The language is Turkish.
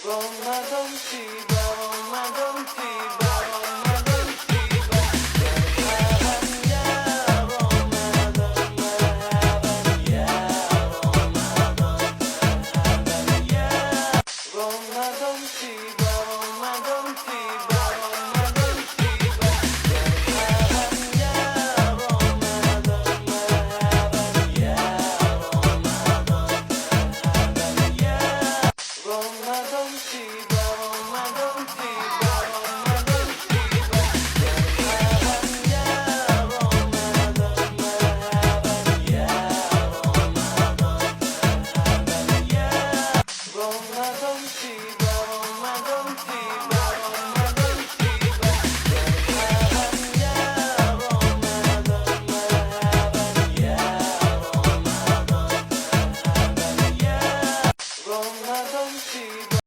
Ramadan tiba, Ramadan tiba, Ramadan tiba. Merhaban ya Ramadan, merhaban ya Ramadan, merhaban ya Ramadan tiba, Ramadan tiba, Ramadan tiba. Merhaban ya Ramadan, merhaban ya Ramadan, merhaban ya Ramadan tiba, Ramadan tiba.